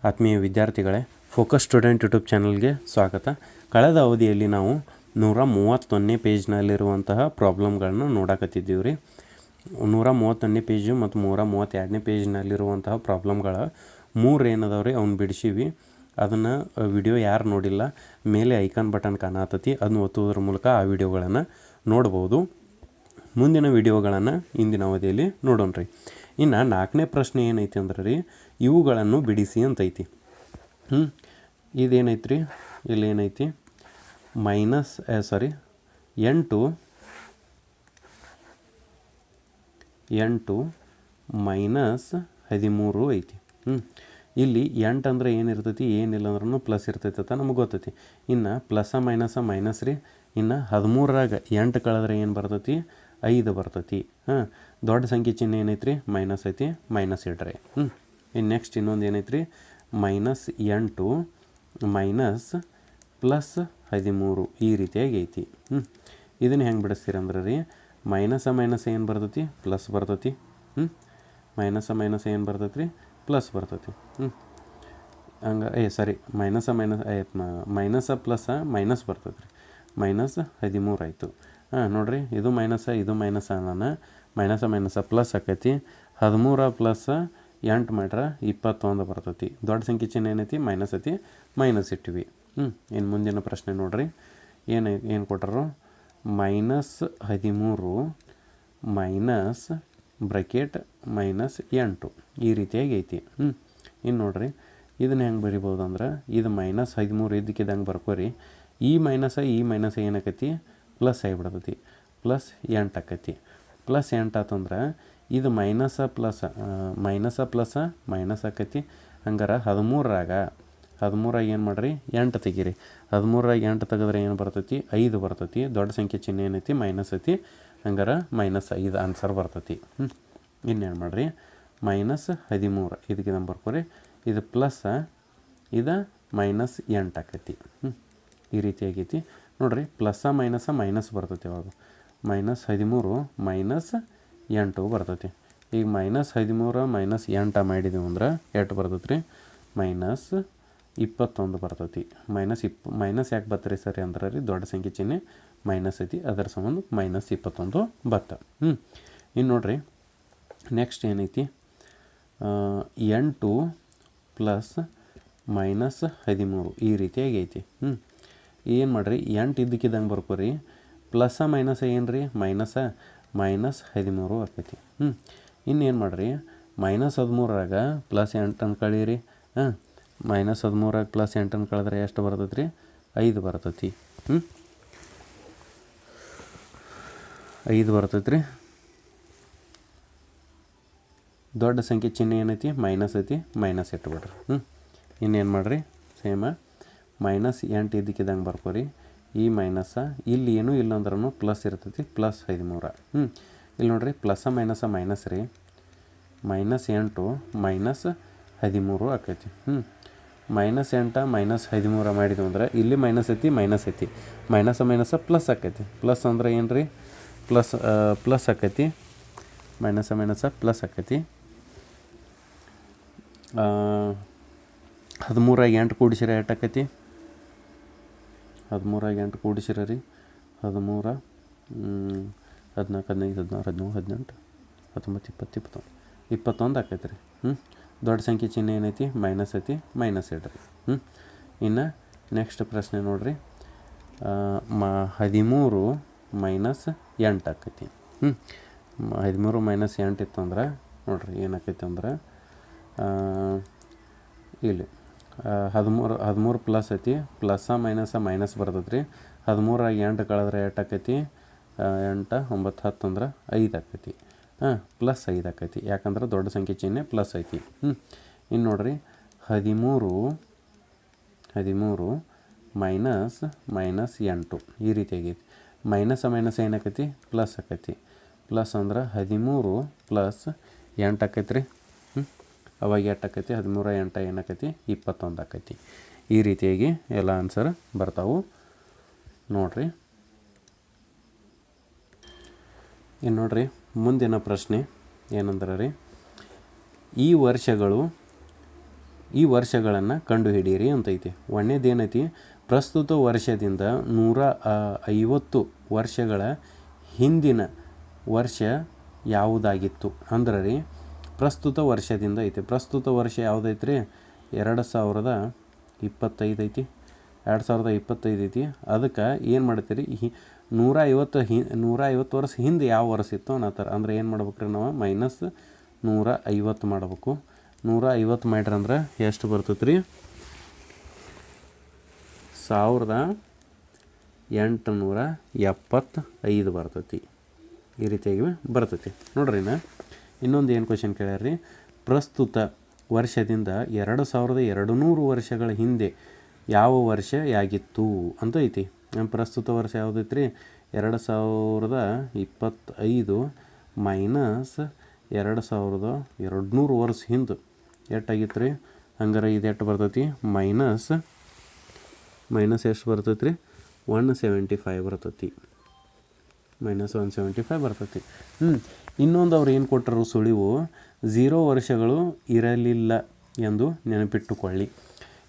ಆತ್ಮೀಯ ವಿದ್ಯಾರ್ಥಿಗಳೇ, focus student YouTube ಚಾನಲ್ಗೆ ಸ್ವಾಗತ. ಕಳೆದ ಅವಧಿಯಲ್ಲಿ ನಾವು 131ನೇ ಪೇಜ್ನಲ್ಲಿರುವಂತಹ ಪ್ರಾಬ್ಲಮ್ಗಳನ್ನ ನೋಡಕತ್ತಿದ್ದೀವಿ ರೀ. 131ನೇ ಪೇಜು ಮತ್ತು 132ನೇ ಪೇಜ್ನಲ್ಲಿರುವಂತಹ ಪ್ರಾಬ್ಲಮ್ಗಳ 3 ಏನದವ್ರಿ ಅವ್ನು ಬಿಡಿಸೀವಿ. ಅದನ್ನು ವಿಡಿಯೋ ಯಾರು ನೋಡಿಲ್ಲ, ಮೇಲೆ ಐಕಾನ್ ಬಟನ್ ಕಾಣತತಿ, ಅದನ್ನು ಒತ್ತುವುದರ ಮೂಲಕ ಆ ವಿಡಿಯೋಗಳನ್ನು ನೋಡ್ಬೋದು. ಮುಂದಿನ ವಿಡಿಯೋಗಳನ್ನು ಇಂದಿನ ಅವಧಿಯಲ್ಲಿ ನೋಡೋಣ ರೀ. ಇನ್ನು 4ನೇ ಪ್ರಶ್ನೆ ಏನೈತಿ ಅಂದ್ರೆ ರೀ, ಇವುಗಳನ್ನು ಬಿಡಿಸಿ ಅಂತೈತಿ. ಇದೇನೈತಿ ರೀ, ಇಲ್ಲಿ ಏನೈತಿ ಎಂಟು ಮೈನಸ್ 13 ಐತಿ. ಇಲ್ಲಿ 8 ಅಂದರೆ ಏನಿರ್ತೈತಿ, ಏನಿಲ್ಲ ಅಂದ್ರೂ ಪ್ಲಸ್ ಇರ್ತೈತೆ ಅಂತ ನಮಗೆ ಗೊತ್ತೈತಿ. ಇನ್ನು ಪ್ಲಸ್ಸ ಮೈನಸ್ ರೀ. ಇನ್ನು 13ರಾಗ 8 ಕಳೆದ್ರೆ ಏನು ಬರ್ತೈತಿ, 5 ಬರ್ತೈತಿ. ದೊಡ್ಡ ಸಂಖ್ಯೆ ಚಿಹ್ನೆ ಏನೈತಿ ರೀ, ಮೈನಸ್ ಐತಿ, ಮೈನಸ್ ಇಡ್ರಿ. ಇನ್ನು ನೆಕ್ಸ್ಟ್ ಇನ್ನೊಂದು ಏನೈತಿ ರೀ, -8 ಮೈನಸ್ ಪ್ಲಸ್ 13 ಈ ರೀತಿಯಾಗಿ ಐತಿ. ಇದನ್ನು ಹೆಂಗೆ ಬಿಡಿಸ್ತೀರಂದ್ರೆ ರೀ, ಮೈನಸ್ ಏನು ಬರ್ತೈತಿ, ಪ್ಲಸ್ ಬರ್ತೈತಿ. ಮೈನಸ್ ಏನು ಬರ್ತೈತಿ ರೀ, ಪ್ಲಸ್ ಬರ್ತೈತಿ. ಹಂಗೆ ಮೈನಸ್ ಪ್ಲಸ್ ಮೈನಸ್ ಬರ್ತೈತಿ ರೀ, ಮೈನಸ್ 13 ಆಯಿತು. ನೋಡಿರಿ, ಇದು ಮೈನಸ್ ನಾನು ಮೈನಸ್ ಪ್ಲಸ್ ಆಕೈತಿ. 13 ಪ್ಲಸ್ 8 ಮಾಡ್ರೆ 21 ಬರ್ತೈತಿ. ದೊಡ್ಡ ಸಂಖ್ಯೆ ಚಿಹ್ನೆ ಏನೈತಿ, ಮೈನಸ್ ಐತಿ, ಮೈನಸ್ ಇಟ್ಟಿವಿ. ಇನ್ನು ಮುಂದಿನ ಪ್ರಶ್ನೆ ನೋಡಿರಿ, ಏನು ಕೊಟ್ಟರು, -13 ಮೈನಸ್ ಬ್ರಕೆಟ್ -8 ಈ ರೀತಿಯಾಗಿ ಐತಿ. ಇನ್ನು ನೋಡಿರಿ, ಇದನ್ನು ಹೆಂಗೆ ಬರಿಬೋದು ಅಂದ್ರೆ, ಇದು -13 ಇದ್ದಕ್ಕಿದ್ದಂಗೆ ಬರ್ಕೋರಿ. ಈ ಮೈನಸ್ ಏನಾಕೈತಿ, ಪ್ಲಸ್ ಆಗಿಬಿಡ್ತೈತಿ, ಪ್ಲಸ್ 8 ಆಕೈತಿ. ಪ್ಲಸ್ 8 ಆತಂದ್ರೆ ಇದು ಮೈನಸ್ ಪ್ಲಸ್ ಮೈನಸ್ ಆಕೈತಿ. ಹಂಗಾರೆ 13ರಾಗ ಏನು ಮಾಡಿರಿ, 8 ತೆಗೀರಿ. 13ರಾಗ 8 ತೆಗೆದ್ರೆ ಏನು ಬರ್ತೈತಿ, 5 ಬರ್ತೈತಿ. ದೊಡ್ಡ ಸಂಖ್ಯೆ ಚಿಹ್ನೆ ಏನೈತಿ, ಮೈನಸ್ ಐತಿ. ಹಂಗಾರೆ -5 ಆನ್ಸರ್ ಬರ್ತೈತಿ. ಇನ್ನೇನು ಮಾಡಿರಿ, -13 ಇದಕ್ಕೆ ನಮ್ಮ ಬರ್ಕೋರಿ. ಇದು ಪ್ಲಸ್, ಇದು -8 ಆಕೈತಿ. ಈ ರೀತಿಯಾಗೈತಿ ನೋಡಿರಿ. ಪ್ಲಸ್ಸ ಮೈನಸ್ ಬರ್ತೈತಿ. ಅವಾಗ -13 -8 ಬರ್ತೈತಿ. ಈಗ -13 -8 ಮಾಡಿದೆವು ಅಂದ್ರೆ ಎಷ್ಟು ಬರ್ತೈತಿ ರೀ, -21 ಬರ್ತೈತಿ. ಮೈನಸ್ ಯಾಕೆ ಬರ್ತರಿ ಸರಿ ಅಂದ್ರೆ ರೀ, ದೊಡ್ಡ ಸಂಖ್ಯೆ ಚಿಹ್ನೆ ಮೈನಸ್ ಐತಿ, ಅದರ ಸಂಬಂಧ -21 ಬತ್ತ. ಇನ್ನು ನೋಡಿರಿ, ನೆಕ್ಸ್ಟ್ ಏನೈತಿ, 8 ಪ್ಲಸ್ -13 ಈ ರೀತಿಯಾಗಿ ಐತಿ. ಏನು ಮಾಡಿರಿ, 8 ಇದ್ದಕ್ಕಿದ್ದಂಗೆ ಬರ್ಕೋರಿ. ಪ್ಲಸ್ಸ ಮೈನಸ್ ಏನು ರೀ, -13 ಆಕೈತಿ. ಇನ್ನೇನು ಮಾಡಿರಿ, -13ರಾಗ ಪ್ಲಸ್ 8 ಕಳೀರಿ. -13ರಾಗ ಪ್ಲಸ್ 8 ಕಳೆದ್ರೆ ಎಷ್ಟು ಬರ್ತೈತಿ ರೀ, 5 ಬರ್ತೈತಿ. 5 ಬರ್ತೈತಿ ರೀ. ದೊಡ್ಡ ಸಂಖ್ಯೆ ಚಿಹ್ನೆ ಏನೈತಿ, ಮೈನಸ್ ಐತಿ, ಮೈನಸ್ ಇಟ್ಬಿಡ್ರಿ. ಇನ್ನೇನು ಮಾಡಿರಿ, ಸೇಮ -8 ಇದ್ದಕ್ಕಿದ್ದಂಗೆ ಬರ್ಕೋರಿ. ಈ ಮೈನಸ್ಸ ಇಲ್ಲಿ ಏನೂ ಇಲ್ಲ ಅಂದ್ರೂ ಪ್ಲಸ್ ಇರ್ತೈತಿ, ಪ್ಲಸ್ 13. ಇಲ್ಲಿ ನೋಡಿರಿ, ಪ್ಲಸ್ಸ ಮೈನಸ್ ರೀ, -8 ಮೈನಸ್ 13 ಆಕೈತಿ. -8 ಮೈನಸ್ 13 ಮಾಡಿದ್ವಿ ಅಂದ್ರೆ ಇಲ್ಲಿ ಮೈನಸ್ ಐತಿ, ಮೈನಸ್ ಪ್ಲಸ್ ಆಕೈತಿ. ಪ್ಲಸ್ ಅಂದ್ರೆ ಏನು ರೀ, ಪ್ಲಸ್ ಆಕೈತಿ. ಮೈನಸ್ ಪ್ಲಸ್ ಆಕೈತಿ. 13ರಾಗ 8 ಕೂಡಿಸಿರ ಎಷ್ಟು ಆಕೈತಿ, 13ರಾಗ 8 ಕೂಡಿಸಿರ ರೀ, 13 14 15 16 17 18 19 20 21 ಆಕೈತಿ ರೀ. ದೊಡ್ಡ ಸಂಖ್ಯೆ ಚಿಹ್ನೆ ಏನೈತಿ, ಮೈನಸ್ ಐತಿ, ಮೈನಸ್ ಇಡ್ರಿ. ಇನ್ನು ನೆಕ್ಸ್ಟ್ ಪ್ರಶ್ನೆ ನೋಡಿರಿ, 13 ಮೈನಸ್ 8 ಆಕೈತಿ. 13 - 8 ಇತ್ತಂದ್ರೆ ನೋಡಿರಿ ಏನಾಕೈತಿ ಅಂದ್ರೆ, ಇಲ್ಲಿ 13 ಪ್ಲಸ್ ಐತಿ, ಪ್ಲಸ್ಸ ಮೈನಸ್ ಬರ್ತೈತಿ ರೀ. 13ರಾಗ 8 ಕಳೆದ್ರೆ ಎಷ್ಟು ಆಕೈತಿ, 8 9 10 ಅಂದ್ರೆ 5 ಆಕೈತಿ. ಪ್ಲಸ್ 5 ಆಕೈತಿ, ಯಾಕಂದ್ರೆ ದೊಡ್ಡ ಸಂಖ್ಯೆ ಚಿಹ್ನೆ ಪ್ಲಸ್ ಐತಿ. ಇನ್ನು ನೋಡಿರಿ, 13 ಮೈನಸ್ -8 ಈ ರೀತಿಯಾಗೈತಿ. ಮೈನಸ್ ಏನಾಕೈತಿ, ಪ್ಲಸ್ ಆಕೈತಿ. ಪ್ಲಸ್ ಅಂದ್ರೆ 13 ಪ್ಲಸ್ 8 ಆಕೈತಿ ರೀ. ಅವಾಗ ಎಷ್ಟು ಆಕೈತಿ, 13 8 ಏನಾಕೈತಿ, 21 ಆಕೈತಿ. ಈ ರೀತಿಯಾಗಿ ಎಲ್ಲ ಆನ್ಸರ್ ಬರ್ತಾವೆ ನೋಡಿರಿ. ಇನ್ನು ನೋಡಿರಿ, ಮುಂದಿನ ಪ್ರಶ್ನೆ ಏನಂದ್ರೆ ರೀ, ಈ ವರ್ಷಗಳು ಈ ವರ್ಷಗಳನ್ನು ಕಂಡುಹಿಡಿಯಿರಿ ಅಂತೈತಿ. ಒಂದನೇದು ಏನೈತಿ, ಪ್ರಸ್ತುತ ವರ್ಷದಿಂದ 150 ವರ್ಷಗಳ ಹಿಂದಿನ ವರ್ಷ ಯಾವುದಾಗಿತ್ತು ಅಂದ್ರೆ ರೀ ಪ್ರಸ್ತುತ ವರ್ಷದಿಂದ ಐತಿ. ಪ್ರಸ್ತುತ ವರ್ಷ ಯಾವುದೈತಿ ರೀ 2025 ಐತಿ. 2025 ಐತಿ. ಅದಕ್ಕೆ ಏನು ಮಾಡ್ತೀರಿ, 150 ವರ್ಷ ಹಿಂದೆ ಯಾವ ವರ್ಷ ಇತ್ತು ಅನ್ನತ್ತಾರೆ. ಅಂದ್ರೆ ಏನು ಮಾಡ್ಬೇಕ್ರಿ ನಾವು -150 ಮಾಡ್ಬೇಕು. 150 ಮಾಡ್ರಂದ್ರೆ ಎಷ್ಟು ಬರ್ತೈತೆ ರೀ, 1875 ಬರ್ತೈತಿ. ಈ ರೀತಿಯಾಗಿ ಬರ್ತೈತಿ ನೋಡ್ರಿ. ಇನ್ನೊಂದು ಏನು ಕ್ವಶನ್ ಕೇಳ್ಯಾರ್ರಿ, ಪ್ರಸ್ತುತ ವರ್ಷದಿಂದ 2200 ವರ್ಷಗಳ ಹಿಂದೆ ಯಾವ ವರ್ಷ ಯಾಗಿತ್ತು ಅಂತ ಐತಿ. ಪ್ರಸ್ತುತ ವರ್ಷ ಯಾವುದೈತಿ ರೀ, 2025 ಮೈನಸ್ 2200 ವರ್ಷ ಹಿಂದೆ ಎಷ್ಟಾಗಿತ್ತು ರೀ. ಹಂಗಾರೆ ಇದು ಎಷ್ಟು ಬರ್ತೈತಿ, ಮೈನಸ್ ಎಷ್ಟು ಬರ್ತೈತಿ ರೀ, 175 ಬರ್ತೈತಿ. -175 ಬರ್ತೈತಿ. ಇನ್ನೊಂದು ಅವ್ರು ಏನು ಕೊಟ್ಟರು ಸುಳಿವು, 0 ವರ್ಷಗಳು ಇರಲಿಲ್ಲ ಎಂದು ನೆನಪಿಟ್ಟುಕೊಳ್ಳಿ.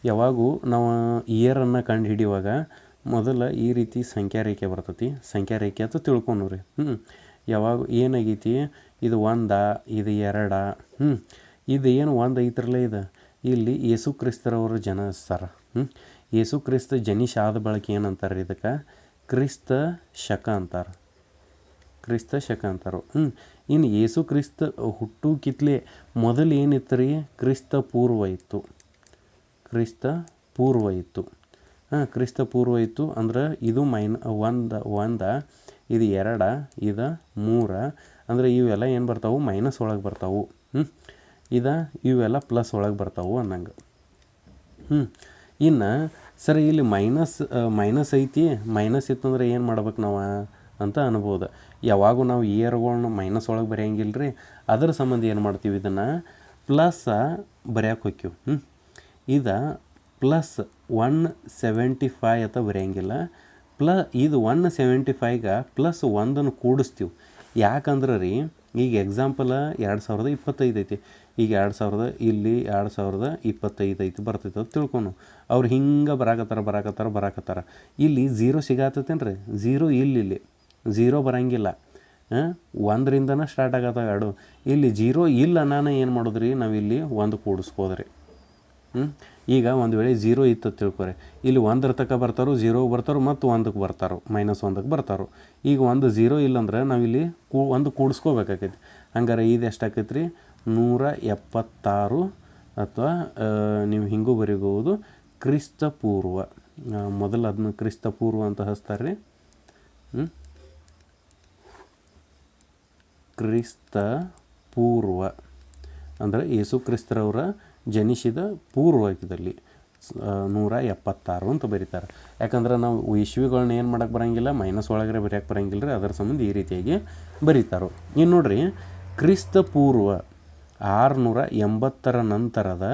ಯಾವಾಗೂ ನಾವು ಇಯರನ್ನು ಕಂಡು ಹಿಡಿಯುವಾಗ ಮೊದಲ ಈ ರೀತಿ ಸಂಖ್ಯಾ ರೇಖೆ ಬರ್ತೈತಿ. ಸಂಖ್ಯಾ ರೇಖೆ ಅಂತ ತಿಳ್ಕೊಂಡ್ರಿ. ಯಾವಾಗ ಏನಾಗೈತಿ, ಇದು 1, ಇದು 2, ಇದು ಏನು 1 ಐತ್ರಲ್ಲ, ಇದು ಇಲ್ಲಿ ಯೇಸು ಕ್ರಿಸ್ತರವರು ಜನಿಸ್ತಾರ. ಯೇಸು ಕ್ರಿಸ್ತ ಜನಿಷ ಆದ ಬಳಕೆ ಏನಂತಾರೆ, ಇದಕ್ಕೆ ಕ್ರಿಸ್ತ ಶಕ ಅಂತಾರೆ. ಕ್ರಿಸ್ತ ಶಕ ಅಂತಾರೆ. ಇನ್ನು ಯೇಸು ಕ್ರಿಸ್ತ ಹುಟ್ಟು ಕಿತ್ಲೆ ಮೊದಲು ಏನಿತ್ತು ರೀ, ಕ್ರಿಸ್ತ ಪೂರ್ವ ಇತ್ತು. ಕ್ರಿಸ್ತ ಪೂರ್ವ ಇತ್ತು. ಕ್ರಿಸ್ತ ಪೂರ್ವ ಇತ್ತು ಅಂದ್ರೆ ಇದು ಒಂದು, ಇದು 2, ಇದು 3. ಅಂದರೆ ಇವೆಲ್ಲ ಏನು ಬರ್ತಾವೆ, ಮೈನಸ್ ಒಳಗೆ ಬರ್ತಾವೆ. ಇವೆಲ್ಲ ಪ್ಲಸ್ ಒಳಗೆ ಬರ್ತಾವೆ ಅನ್ನಂಗೆ. ಇನ್ನು ಸರಿ, ಇಲ್ಲಿ ಮೈನಸ್ ಐತಿ. ಮೈನಸ್ ಇತ್ತಂದ್ರೆ ಏನು ಮಾಡ್ಬೇಕು ನಾವು ಅಂತ ಅನ್ಬೋದು. ಯಾವಾಗೂ ನಾವು ಇಯರ್ಗಳನ್ನ ಮೈನಸ್ ಒಳಗೆ ಬರೆಯಂಗಿಲ್ಲ ರೀ. ಅದರ ಸಂಬಂಧ ಏನು ಮಾಡ್ತೀವಿ, ಇದನ್ನು ಪ್ಲಸ್ ಬರೆಯಕ್ಕೆ ಹೋಗ್ತೀವಿ. ಇದು ಪ್ಲಸ್ 175 ಅಂತ ಬರೆಯಂಗಿಲ್ಲ. ಇದು 175ಗೆ ಪ್ಲಸ್ 1 ಕೂಡಿಸ್ತೀವಿ. ಯಾಕಂದ್ರೆ ರೀ, ಈಗ ಎಕ್ಸಾಂಪಲ್ 2025 ಐತಿ. ಈಗ 2025 ಐತಿ ಬರ್ತೈತೆ ಅಂತ ತಿಳ್ಕೊನು. ಅವ್ರು ಹಿಂಗೆ ಬರಾಕತ್ತಾರ. ಇಲ್ಲಿ 0 ಸಿಗತ್ತೇನು ರೀ, 0 ಇಲ್ಲಿ 0 ಬರೋಂಗಿಲ್ಲ. 1ರಿಂದನೇ ಸ್ಟಾರ್ಟ್ ಆಗತ್ತಾವ ಎರಡು. ಇಲ್ಲಿ 0 ಇಲ್ಲ, ನಾನು ಏನು ಮಾಡೋದ್ರಿ, ನಾವಿಲ್ಲಿ 1 ಕೂಡಿಸ್ಬೋದ್ರಿ. ಈಗ ಒಂದು ವೇಳೆ 0 ಇತ್ತು ತಿಳ್ಕೊರಿ, ಇಲ್ಲಿ 1 ತನಕ ಬರ್ತಾರೋ, 0 ಬರ್ತಾರೋ, ಮತ್ತು 1ಕ್ಕೆ ಬರ್ತಾರೋ, -1ಕ್ಕೆ ಬರ್ತಾರೋ. ಈಗ 0 ಇಲ್ಲಂದ್ರೆ ನಾವಿಲ್ಲಿ 1 ಕೂಡಿಸ್ಕೋಬೇಕಾಕೈತಿ. ಹಂಗಾರೆ ಇದು ಎಷ್ಟಾಕೈತಿ ರೀ, 176. ಅಥವಾ ನೀವು ಹಿಂಗೂ ಬರೀಬಹುದು ಕ್ರಿಸ್ತ ಪೂರ್ವ. ಮೊದಲು ಅದನ್ನ ಕ್ರಿಸ್ತ ಪೂರ್ವ ಅಂತ ಹಚ್ತಾರೆ ರೀ. ಕ್ರಿಸ್ತ ಪೂರ್ವ ಅಂದರೆ ಯೇಸು ಕ್ರಿಸ್ತರವರ ಜನಿಸಿದ ಪೂರ್ವದಲ್ಲಿ 176 ಅಂತ ಬರೀತಾರೆ. ಯಾಕಂದ್ರೆ ನಾವು ಇಶ್ವಿಗಳನ್ನ ಏನು ಮಾಡೋಕ್ಕೆ ಬರೋಂಗಿಲ್ಲ, ಮೈನಸ್ ಒಳಗಡೆ ಬರೆಯೋಕ್ಕೆ ಬರೋಂಗಿಲ್ಲ ರೀ. ಅದರ ಸಂಬಂಧ ಈ ರೀತಿಯಾಗಿ ಬರೀತಾರೆ. ಇನ್ನು ನೋಡ್ರಿ, ಕ್ರಿಸ್ತ ಪೂರ್ವ 680 ನಂತರದ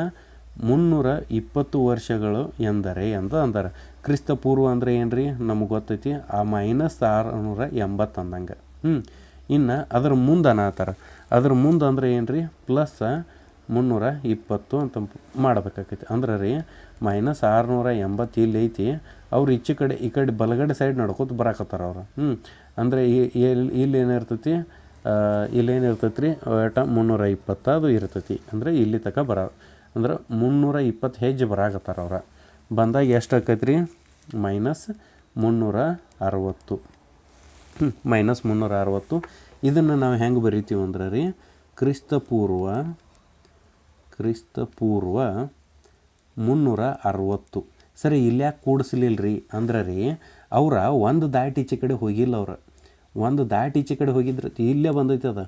320 ವರ್ಷಗಳು ಎಂದರೆ ಅಂತ ಅಂತಾರೆ. ಕ್ರಿಸ್ತ ಪೂರ್ವ ಅಂದರೆ ಏನು ರೀ, ನಮಗೆ ಗೊತ್ತೈತಿ. ಆ -680 ಅಂದಂಗೆ. ಇನ್ನು ಅದ್ರ ಮುಂದೆ ಅನ್ನತ್ತಾರೆ. ಅದ್ರ ಮುಂದೆ ಅಂದ್ರೆ ಏನು ರೀ, ಪ್ಲಸ್ 320 ಅಂತ ಮಾಡಬೇಕಾಕೈತಿ. ಅಂದ್ರೆ ರೀ -680 ಇಲ್ಲಿ ಐತಿ. ಅವ್ರು ಈ ಕಡೆ ಬಲಗಡೆ ಸೈಡ್ ನಡ್ಕೋತ ಬರಾಕತ್ತಾರ ಅವ್ರು. ಅಂದರೆ ಇಲ್ಲೇನಿರ್ತೈತಿ, ಇಲ್ಲೇನಿರ್ತೈತಿ ರೀ, 320 ಅದು ಇರ್ತೈತಿ. ಅಂದರೆ ಇಲ್ಲಿ ತನಕ ಅಂದ್ರೆ 320 ಹೆಜ್ಜೆ ಬರಾಕತ್ತಾರ ಅವ್ರು. ಬಂದಾಗ ಎಷ್ಟು ಆಕೈತಿ ರೀ, -360. -360. ಇದನ್ನು ನಾವು ಹೆಂಗೆ ಬರಿತೀವಿ ಅಂದ್ರೆ ರೀ, ಕ್ರಿಸ್ತ ಪೂರ್ವ 360. ಸರಿ, ಇಲ್ಲಿ ಯಾಕೆ ಕೂಡಿಸ್ಲಿಲ್ಲ ರೀ ಅಂದ್ರೆ ರೀ, ಅವ್ರ ಒಂದು ದಾಟಿ ಈಚೆ ಕಡೆ ಹೋಗಿಲ್ಲ. ಒಂದು ದಾಟಿ ಈಚೆ ಕಡೆ ಹೋಗಿದ್ರೆ ಇಲ್ಲೇ ಬಂದೈತೆ ಅದು.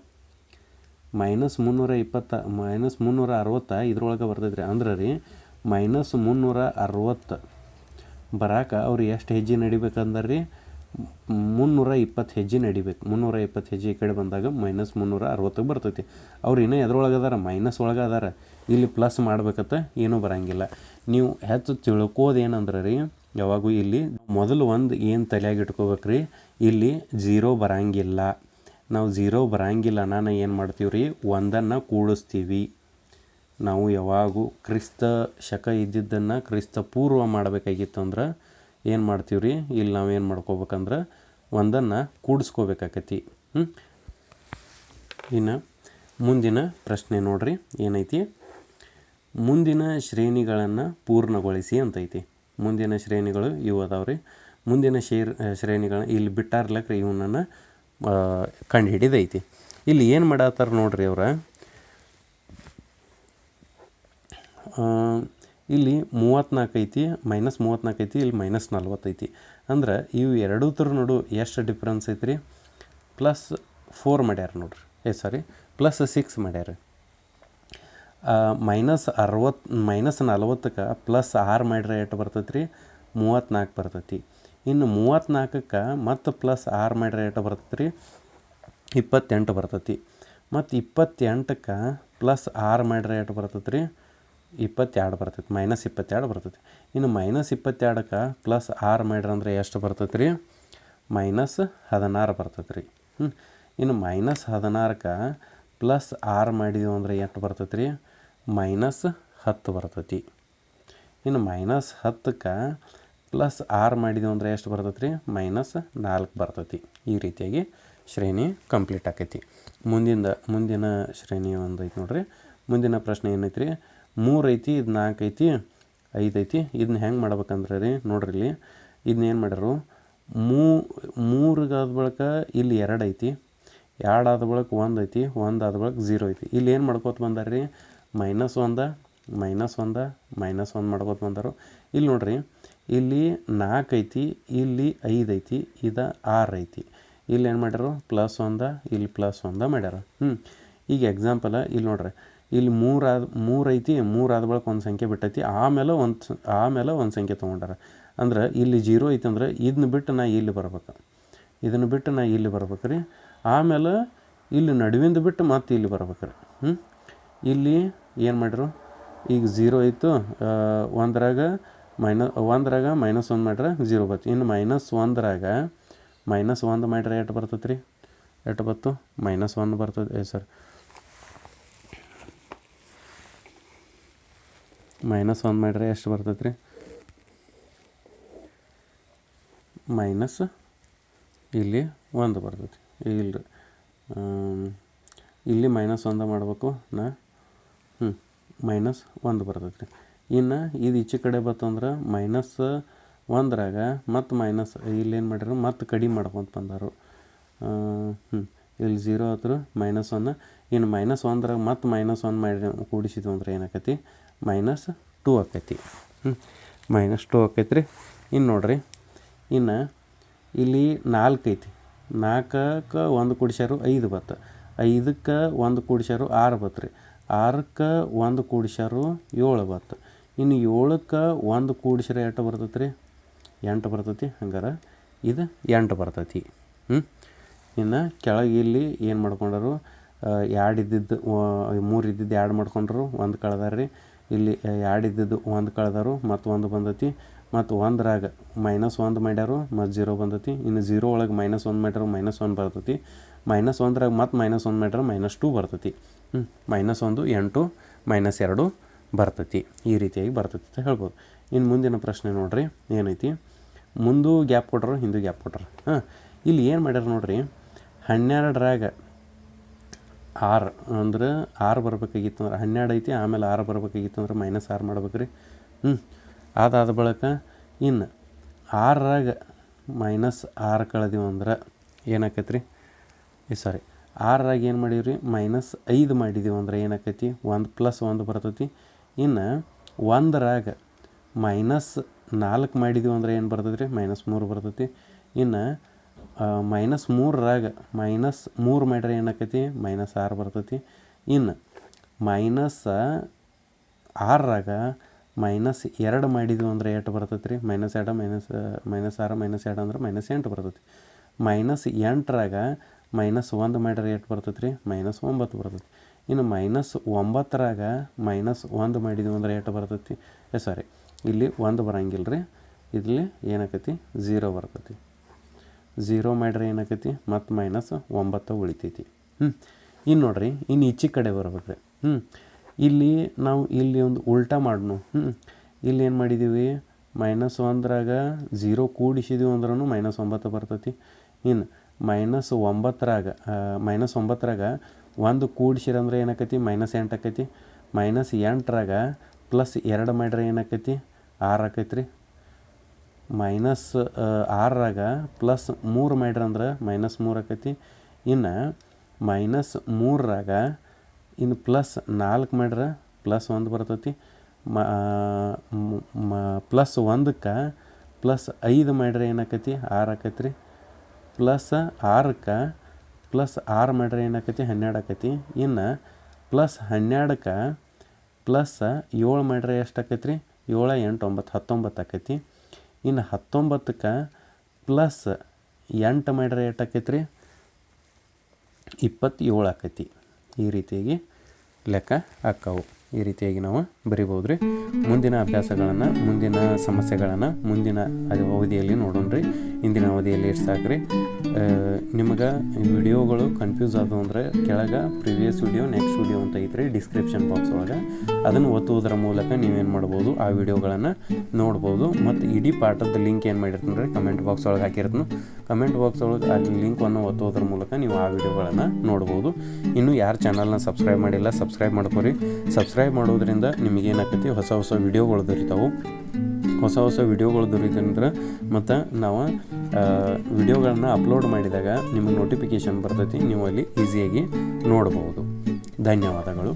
-320 -360 ಇದ್ರೊಳಗೆ ಬರ್ತೈತೆ ರೀ. ಅಂದ್ರೆ ರೀ -360 ಬರಾಕ ಅವ್ರು ಎಷ್ಟು ಹೆಜ್ಜೆ ನಡಿಬೇಕಂದ್ರೆ ರೀ, 320 ಹೆಜ್ಜೆ ನಡಿಬೇಕು. 320 ಹೆಜ್ಜೆ ಈ ಕಡೆ ಬಂದಾಗ -360 ಬರ್ತೈತಿ. ಅವ್ರು ಇನ್ನೂ ಎದ್ರೊಳಗೆ ಅದಾರ, ಮೈನಸ್ ಒಳಗೆ ಅದಾರ. ಇಲ್ಲಿ ಪ್ಲಸ್ ಮಾಡ್ಬೇಕತ್ತ ಏನೂ ಬರೋಂಗಿಲ್ಲ. ನೀವು ಹೆಚ್ಚು ತಿಳ್ಕೋದೇನಂದ್ರೆ ರೀ, ಯಾವಾಗೂ ಇಲ್ಲಿ ಮೊದಲು ಒಂದು ಏನು ತಲೆಯಾಗಿ ಇಟ್ಕೋಬೇಕ್ರಿ, ಇಲ್ಲಿ 0 ಬರೋಂಗಿಲ್ಲ. ನಾವು 0 ಬರೋಂಗಿಲ್ಲ, ನಾನು ಏನು ಮಾಡ್ತೀವಿ ರೀ, 1 ಕೂಡಿಸ್ತೀವಿ. ನಾವು ಯಾವಾಗೂ ಕ್ರಿಸ್ತ ಶಕ ಇದ್ದಿದ್ದನ್ನು ಕ್ರಿಸ್ತ ಪೂರ್ವ ಮಾಡಬೇಕಾಗಿತ್ತು ಅಂದ್ರೆ ಏನು ಮಾಡ್ತೀವಿ ರೀ, ಇಲ್ಲಿ ನಾವು ಏನು ಮಾಡ್ಕೋಬೇಕಂದ್ರೆ ಒಂದನ್ನು ಕೂಡಿಸ್ಕೋಬೇಕಾಕತಿ. ಇನ್ನು ಮುಂದಿನ ಪ್ರಶ್ನೆ ನೋಡ್ರಿ ಏನೈತಿ, ಮುಂದಿನ ಶ್ರೇಣಿಗಳನ್ನು ಪೂರ್ಣಗೊಳಿಸಿ ಅಂತೈತಿ. ಮುಂದಿನ ಶ್ರೇಣಿಗಳು ಇವು ಅದಾವ್ರಿ. ಮುಂದಿನ ಶ್ರೇಣಿಗಳನ್ನ ಇಲ್ಲಿ ಬಿಟ್ಟಾರ್ಲಕ್ರಿ ಇವನನ್ನು ಕಂಡು ಹಿಡಿದೈತಿ. ಇಲ್ಲಿ ಏನು ಮಾಡತ್ತಾರ ನೋಡ್ರಿ ಅವ್ರ, ಇಲ್ಲಿ 34 ಐತಿ, -34 ಐತಿ, ಇಲ್ಲಿ -40 ಐತಿ. ಅಂದ್ರೆ ಇವು ಎರಡೂ ಥರ ನೋಡು ಎಷ್ಟು ಡಿಫ್ರೆನ್ಸ್ ಐತ್ರಿ, +4 ಮಾಡ್ಯಾರ ನೋಡ್ರಿ, +6 ಮಾಡ್ಯಾರ. -40ಕ್ಕೆ +6 ಮಾಡ್ರೆ ಎಷ್ಟು ಬರ್ತೈತೆ ರೀ, 34 ಬರ್ತೈತಿ. ಇನ್ನು 34ಕ್ಕೆ ಮತ್ತು +6 ಮಾಡ್ರೆ ಎಷ್ಟು ಬರ್ತೈತೆ ರೀ, 28 ಬರ್ತೈತಿ. ಮತ್ತು 28ಕ್ಕೆ +6 ಮಾಡ್ರೆ ಎಷ್ಟು ಬರ್ತೈತೆ ರೀ, 22 ಬರ್ತೈತಿ, -22 ಬರ್ತೈತಿ. ಇನ್ನು -22ಕ್ಕೆ +6 ಮಾಡ್ರೆ ಅಂದರೆ ಎಷ್ಟು ಬರ್ತೈತೆ ರೀ, -16 ಬರ್ತೈತೆ ರೀ. ಇನ್ನು -16ಕ್ಕೆ +6 ಮಾಡಿದೆವು ಅಂದರೆ ಎಷ್ಟು ಬರ್ತೈತೆ ರೀ, -10 ಬರ್ತೈತಿ. ಇನ್ನು -10ಕ್ಕೆ +6 ಮಾಡಿದೆವು ಅಂದರೆ ಎಷ್ಟು ಬರ್ತೈತೆ ರೀ, -4 ಬರ್ತೈತಿ. ಈ ರೀತಿಯಾಗಿ ಶ್ರೇಣಿ ಕಂಪ್ಲೀಟ್ ಆಕೈತಿ. ಮುಂದಿನ ಶ್ರೇಣಿ ಒಂದೈತಿ ನೋಡ್ರಿ. ಮುಂದಿನ ಪ್ರಶ್ನೆ ಏನೈತಿ ರೀ, 3 ಐತಿ, ಇದು 4 ಐತಿ, 5 ಐತಿ. ಇದನ್ನ ಹೆಂಗೆ ಮಾಡ್ಬೇಕಂದ್ರೆ ರೀ ನೋಡ್ರಿ, ಇಲ್ಲಿ ಇದನ್ನ ಏನು ಮಾಡ್ಯಾರು, 3 ಆದ ಬಳಿಕ ಇಲ್ಲಿ 2 ಐತಿ, 2 ಆದ ಬಳಿಕ 1 ಐತಿ, 1 ಆದ ಬಳಿಕ 0 ಐತಿ. ಇಲ್ಲಿ ಏನು ಮಾಡ್ಕೋತ ಬಂದಾರ ರೀ, -1 -1 ಮಾಡ್ಕೋತ ಬಂದರು. ಇಲ್ಲಿ ನೋಡ್ರಿ, ಇಲ್ಲಿ 4 ಐತಿ, ಇಲ್ಲಿ 5 ಐತಿ, ಇದು 6 ಐತಿ. ಇಲ್ಲಿ ಏನು ಮಾಡ್ಯಾರು, +1 ಇಲ್ಲಿ +1 ಮಾಡ್ಯಾರ. ಈಗ ಎಕ್ಸಾಂಪಲ್ ಇಲ್ಲಿ ನೋಡ್ರಿ, ಇಲ್ಲಿ 3 ಐತಿ, 3 ಆದ ಬಳಿಕ ಒಂದು ಸಂಖ್ಯೆ ಬಿಟ್ಟೈತಿ, ಆಮೇಲೆ ಒಂದು ಸಂಖ್ಯೆ ತೊಗೊಂಡಾರ. ಅಂದ್ರೆ ಇಲ್ಲಿ 0 ಐತಿ ಅಂದ್ರೆ ಇದನ್ನ ಬಿಟ್ಟು ನಾ ಇಲ್ಲಿ ಬರ್ಬೇಕು, ಇದನ್ನು ಬಿಟ್ಟು ನಾ ಇಲ್ಲಿ ಬರ್ಬೇಕು ರೀ. ಆಮೇಲೆ ಇಲ್ಲಿ ನಡುವಿಂದ ಬಿಟ್ಟು ಮತ್ತೆ ಇಲ್ಲಿ ಬರ್ಬೇಕು ರೀ. ಇಲ್ಲಿ ಏನು ಮಾಡ್ರು, ಈಗ 0 ಇತ್ತು, ಒಂದ್ರಾಗ -1 ಮಾಡ್ರೆ 0 ಬತ್ತು. ಇನ್ನು -1ರಾಗ -1 ಮಾಡ್ರೆ ಎಷ್ಟು ಬರ್ತೈತೆ ರೀ, ಎಷ್ಟು ಬತ್ತು, -1 ಬರ್ತದೆ -1 ಮಾಡ್ರೆ ಎಷ್ಟು ಬರ್ತೈತೆ ರೀ, ಇಲ್ಲಿ 1 ಬರ್ತೈತಿ. ಇಲ್ಲರಿ, ಇಲ್ಲಿ -1 ಮಾಡಬೇಕು ನಾ, -1 ಬರ್ತೈತೆ ರೀ. ಇನ್ನು ಇದು ಈಚೆ ಕಡೆ ಬತ್ತಂದ್ರೆ -1ರಾಗ ಮತ್ತು ಇಲ್ಲೇನು ಮಾಡ್ಯಾರ, ಮತ್ತು ಕಡಿಮೆ ಮಾಡ್ಕೊಂತ ಬಂದರು. ಇಲ್ಲಿ 0 ಆದ್ರು, -1. ಇನ್ನು -1ರಾಗ ಮತ್ತು -1 ಮಾಡಿ ಕೂಡಿಸಿದ್ವು ಅಂದ್ರೆ ಏನಾಕೈತಿ, -2 ಆಕೈತಿ. -2 ಆಕೈತಿ ರೀ. ಇನ್ನು ನೋಡ್ರಿ, ಇನ್ನು ಇಲ್ಲಿ 4 ಐತಿ, 4ಕ್ಕೆ 1 ಕೂಡಿಸ್ಯಾರು 5 ಬತ್ತು, 5ಕ್ಕೆ 1 ಕೂಡಿಸ್ಯಾರು 6 ಬತ್ತು ರೀ, 6ಕ್ಕೆ 1 ಕೂಡಿಸ್ಯಾರು 7 ಬತ್ತು. ಇನ್ನು 7ಕ್ಕೆ 1 ಕೂಡಿಸ್ರೆ ಎಷ್ಟು ಬರ್ತೈತೆ ರೀ, 8 ಬರ್ತೈತಿ. ಹಂಗಾರೆ ಇದು 8 ಬರ್ತೈತಿ. ಇನ್ನು ಕೆಳಗೆ ಇಲ್ಲಿ ಏನು ಮಾಡ್ಕೊಂಡರು, 2 ಇದ್ದಿದ್ದು 3 ಇದ್ದಿದ್ದು 2 ಮಾಡ್ಕೊಂಡ್ರು, 1 ಕಳೆದಾರ ರೀ. ಇಲ್ಲಿ 2 ಇದ್ದಿದ್ದು 1 ಕಳೆದಾರು, ಮತ್ತು 1 ಬಂದೈತಿ. ಮತ್ತು 1ರಾಗ -1 ಮಾಡ್ಯಾರು, ಮತ್ತು 0 ಬಂದೈತಿ. ಇನ್ನು 0 ಒಳಗೆ -1 ಮಾಡ್ಯಾರು, -1 ಬರ್ತೈತಿ. -1ರಾಗ ಮತ್ತು -1 ಮಾಡ್ಯಾರ -2 ಬರ್ತೈತಿ. -1 8 -2 ಬರ್ತೈತಿ. ಈ ರೀತಿಯಾಗಿ ಬರ್ತೈತಿ ಅಂತ ಹೇಳ್ಬೋದು. ಇನ್ನು ಮುಂದಿನ ಪ್ರಶ್ನೆ ನೋಡ್ರಿ ಏನೈತಿ, ಮುಂದೂ ಗ್ಯಾಪ್ ಕೊಟ್ರು, ಹಿಂದೂ ಗ್ಯಾಪ್ ಕೊಟ್ರು. ಇಲ್ಲಿ ಏನು ಮಾಡ್ಯಾರ ನೋಡ್ರಿ, 12ರಾಗ 6 ಅಂದ್ರೆ 6 ಬರ್ಬೇಕಾಗಿತ್ತು ಅಂದ್ರೆ 12 ಐತಿ, ಆಮೇಲೆ 6 ಬರ್ಬೇಕಾಗಿತ್ತು ಅಂದ್ರೆ -6 ಮಾಡ್ಬೇಕು ರೀ. ಅದಾದ ಬಳಿಕ ಇನ್ನು 6ರಾಗ -6 ಕಳೆದೀವಿ ಅಂದ್ರೆ ಏನಾಕೈತಿ ರೀ, 6ರಾಗ ಏನು ಮಾಡೀವಿ ರೀ, -5 ಮಾಡಿದೀವಿ ಅಂದ್ರೆ ಏನಾಕೈತಿ, 1 + 1 ಬರ್ತೈತಿ. ಇನ್ನು 1ರಾಗ -4 ಮಾಡಿದೀವಿ ಅಂದ್ರೆ ಏನು ಬರ್ತೈತಿ ರೀ, -3 ಬರ್ತೈತಿ. ಇನ್ನು -3ರಾಗ -3 ಮಾಡ್ರೆ ಏನಾಕೈತಿ, -6 ಬರ್ತೈತಿ. ಇನ್ನು -6ರಾಗ -2 ಮಾಡಿದ್ವಿ ಅಂದ್ರೆ ಎಷ್ಟು ಬರ್ತೈತಿ ರೀ, -2 -6 -2 ಅಂದ್ರೆ -8 ಬರ್ತೈತಿ. -8ರಾಗ -1 ಮಾಡ್ರೆ ಎಷ್ಟು ಬರ್ತೈತಿ ರೀ, -9 ಬರ್ತೈತಿ. ಇನ್ನು -9ರಾಗ -1 ಮಾಡಿದ್ವಿ ಅಂದ್ರೆ ಎಷ್ಟು ಬರ್ತೈತಿ, ಇಲ್ಲಿ 1 ಬರಂಗಿಲ್ಲ ರೀ, ಇಲ್ಲಿ ಏನಾಕೈತಿ 0 ಬರ್ತೈತಿ. 0 ಮಾಡ್ರೆ ಏನಾಕೈತಿ, ಮತ್ತು -9 ಉಳಿತೈತಿ. ಇನ್ನು ನೋಡ್ರಿ, ಇನ್ನು ಈಚೆ ಕಡೆ ಬರ್ಬೇಕು ರೀ. ಇಲ್ಲಿ ನಾವು ಇಲ್ಲಿ ಒಂದು ಉಲ್ಟಾ ಮಾಡೋಣ. ಇಲ್ಲಿ ಏನು ಮಾಡಿದ್ದೀವಿ, -1ರಾಗ 0 ಕೂಡಿಸಿದೀವಿ ಅಂದ್ರೂ -9 ಬರ್ತೈತಿ. ಇನ್ನು -9ರಾಗ 1 ಕೂಡಿಸಿರಂದ್ರೆ ಏನಾಕೈತಿ, -8 ಆಕೈತಿ. -8ರಾಗ +2 ಮಾಡ್ರೆ ಏನಾಕೈತಿ, 6 ಆಕೈತಿ ರೀ. -6ರಾಗ +3 ಮಾಡ್ರಂದ್ರೆ -3 ಆಕೈತಿ. ಇನ್ನು -3ರಾಗ ಇನ್ನು +4 ಮಾಡ್ರೆ +1 ಬರ್ತೈತಿ. +1ಕ್ಕೆ +5 ಮಾಡ್ರೆ ಏನಾಕೈತಿ, 6 ಆಕೈತಿ ರೀ. +6ಕ್ಕೆ +6 ಮಾಡ್ರೆ ಏನಾಕೈತಿ, 12 ಆಕೈತಿ. ಇನ್ನು +12ಕ್ಕೆ +7 ಮಾಡ್ರೆ ಎಷ್ಟು ಆಕೈತಿ ರೀ, 7 8 9 19 ಆಕೈತಿ. ಇನ್ನು 19ಕ್ಕೆ +8 ಮಾಡ್ರೆ ಎಷ್ಟು ಆಕೈತಿ ರೀ, 27 ಆಕೈತಿ. ಈ ರೀತಿಯಾಗಿ ಲೆಕ್ಕ ಆಕ್ಕವು. ಈ ರೀತಿಯಾಗಿ ನಾವು ಬರಿಬೋದು ರೀ. ಮುಂದಿನ ಅಭ್ಯಾಸಗಳನ್ನು, ಮುಂದಿನ ಸಮಸ್ಯೆಗಳನ್ನು ಮುಂದಿನ ಅವಧಿಯಲ್ಲಿ ನೋಡೋಣ ರೀ. ಇಂದಿನ ಅವಧಿಯಲ್ಲಿ ಎಷ್ಟು ಸಾಕ್ರಿ. ನಿಮಗೆ ವಿಡಿಯೋಗಳು ಕನ್ಫ್ಯೂಸ್ ಆದವು ಅಂದರೆ ಕೆಳಗೆ ಪ್ರಿವಿಯಸ್ ವಿಡಿಯೋ, ನೆಕ್ಸ್ಟ್ ವಿಡಿಯೋ ಅಂತ ಐತ್ರಿ ಡಿಸ್ಕ್ರಿಪ್ಷನ್ ಬಾಕ್ಸ್ ಒಳಗೆ. ಅದನ್ನು ಒತ್ತುವುದರ ಮೂಲಕ ನೀವೇನು ಮಾಡ್ಬೋದು, ಆ ವಿಡಿಯೋಗಳನ್ನು ನೋಡ್ಬೋದು. ಮತ್ತು ಇಡೀ ಪಾಠದ ಲಿಂಕ್ ಏನು ಮಾಡಿರ್ತೀನಿ ರೀ, ಕಮೆಂಟ್ ಬಾಕ್ಸ್ ಒಳಗೆ ಹಾಕಿರ್ತೀನಿ. ಕಮೆಂಟ್ ಬಾಕ್ಸ್ ಒಳಗೆ ಆ ಲಿಂಕನ್ನು ಒತ್ತುವುದರ ಮೂಲಕ ನೀವು ಆ ವಿಡಿಯೋಗಳನ್ನು ನೋಡ್ಬೋದು. ಇನ್ನು ಯಾರು ಚಾನಲ್ನ ಸಬ್ಸ್ಕ್ರೈಬ್ ಮಾಡಿಲ್ಲ, ಸಬ್ಸ್ಕ್ರೈಬ್ ಮಾಡ್ಕೊರಿ. ಸಬ್ಸ್ಕ್ರೈಬ್ ಮಾಡೋದ್ರಿಂದ ನಿಮಗೇನಾಕೈತಿ, ಹೊಸ ವಿಡಿಯೋಗಳು ದೊರೀತಾವೆ. ಹೊಸ ವಿಡಿಯೋಗಳು ದೊರೀತಂದ್ರೆ ಮತ್ತು ನಾವು ವಿಡಿಯೋಗಳನ್ನ ಅಪ್ಲೋಡ್ ಮಾಡಿದಾಗ ನಿಮಗೆ ನೋಟಿಫಿಕೇಷನ್ ಬರ್ತೈತಿ. ನೀವು ಅಲ್ಲಿ ಈಸಿಯಾಗಿ ನೋಡ್ಬೋದು. ಧನ್ಯವಾದಗಳು.